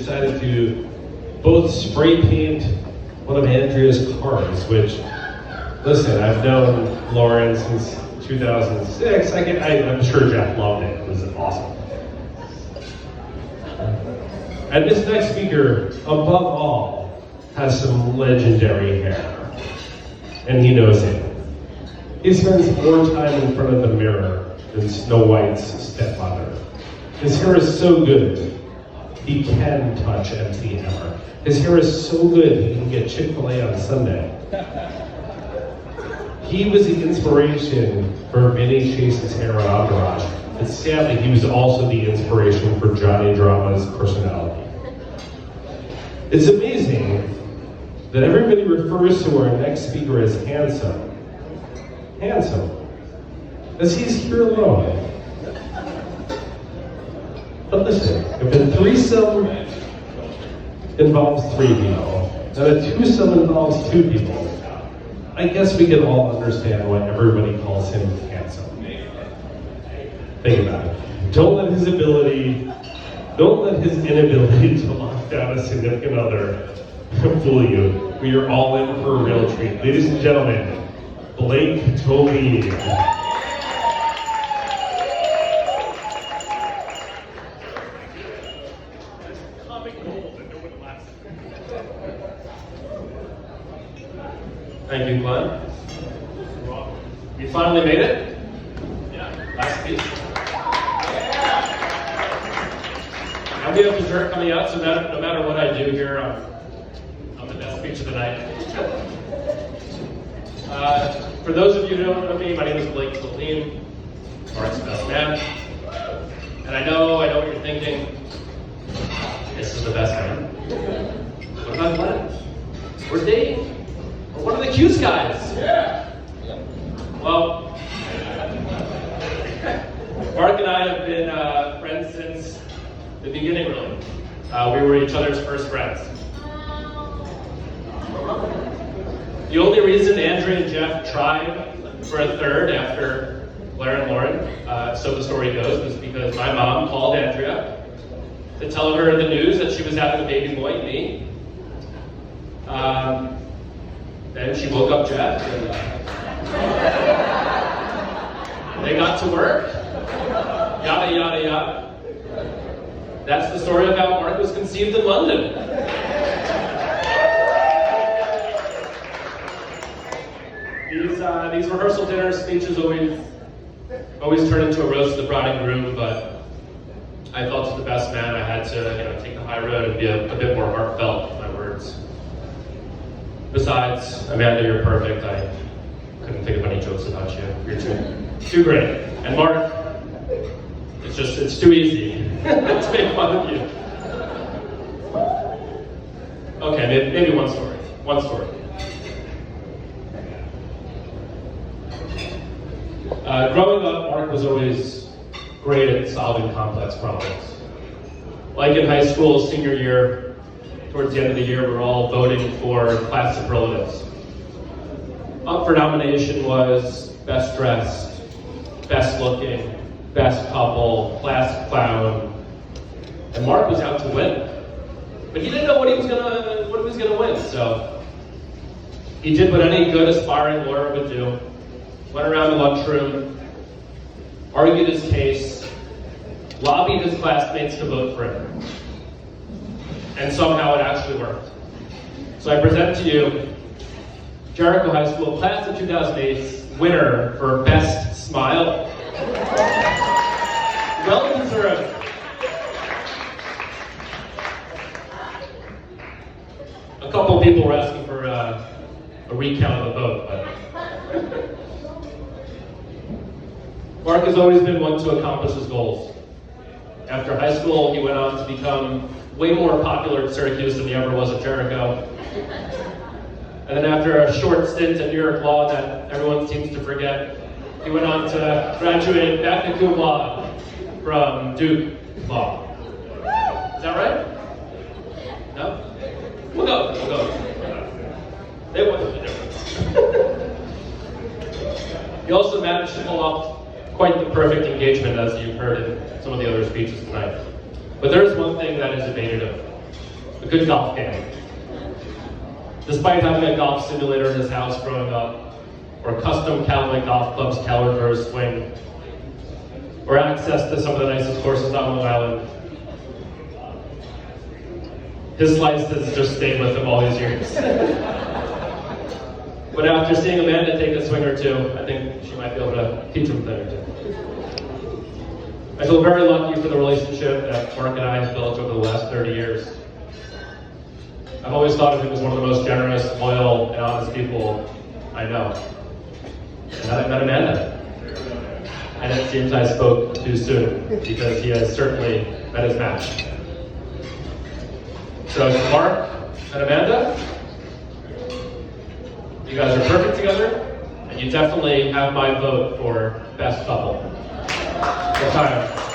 decided to both spray paint one of Andrea's cars, which, listen, I've known Lauren since 2006. I'm sure Jeff loved it. It was awesome. And this next speaker, above all, has some legendary hair. And he knows it. He spends more time in front of the mirror than Snow White's stepmother. His hair is so good, he can touch MC Hammer. His hair is so good, he can get Chick-fil-A on Sunday. He was the inspiration for Vinny Chase's hair on Entourage. And sadly, he was also the inspiration for Johnny Drama's personality. It's amazing that everybody refers to our next speaker as handsome. Handsome. As he's here alone. But listen, if a threesome involves 3 people, and a twosome involves 2 people, I guess we can all understand why everybody calls him handsome. Think about it. Don't let his inability to lock down a significant other fool you. We are all in for a real treat. Ladies and gentlemen, Blake Toby. Thank you, Glenn. You finally made it? Yeah. Last speech. And we have dessert coming out, so no matter what I do here, I'm the best speech of the night. For those of you who don't know me, my name is Blake Toby, Mark's best man. And I know what you're thinking. This is the best man. What about Glenn? Where's Dave? Or one of the cute guys? Yeah. Well, Mark and I have been friends since the beginning, really. We were each other's first friends. The only reason Andrea and Jeff tried for a third after Blair and Lauren, so the story goes, was because my mom called Andrea to tell her the news that she was having a baby boy, me. Then she woke up Jeff, and they got to work. Yada, yada, yada. That's the story of how Mark was conceived in London. These rehearsal dinner speeches always turn into a roast of the bride and groom, but I felt as the best man I had to take the high road and be a bit more heartfelt with my words. Besides, Amanda, you're perfect. I couldn't think of any jokes about you. You're too great. And Mark, it's too easy to make fun of you. Okay, maybe one story. One story. Growing up, Mark was always great at solving complex problems. Like in high school, senior year, towards the end of the year, we're all voting for class superlatives. Up for nomination was best dressed, best looking, best couple, class clown, and Mark was out to win. But he didn't know what he was gonna win, so he did what any good aspiring lawyer would do. Went around the lunchroom, argued his case, lobbied his classmates to vote for him. And somehow it actually worked. So I present to you Jericho High School class of 2008's winner for Best Smile. Well deserved. A couple people were asking for a recount of the vote, but Mark has always been one to accomplish his goals. After high school, he went on to become way more popular at Syracuse than he ever was at Jericho. And then after a short stint at New York Law that everyone seems to forget, he went on to graduate magna cum laude from Duke Law. Is that right? No? We'll go. It wasn't the difference. He also managed to pull off quite the perfect engagement, as you've heard in some of the other speeches tonight. But there's one thing that has evaded him. a good golf game. Despite having a golf simulator in his house growing up, or custom Callaway golf clubs tailored for his swing, or access to some of the nicest courses on Long Island, his slice has just stayed with him all these years. But after seeing Amanda take a swing or two, I think she might be able to teach him a thing or two. I feel very lucky for the relationship that Mark and I have built over the last 30 years. I've always thought of him as one of the most generous, loyal, and honest people I know. And then I met Amanda. And it seems I spoke too soon, because he has certainly met his match. So Mark and Amanda, you guys are perfect together, and you definitely have my vote for best couple. Good time.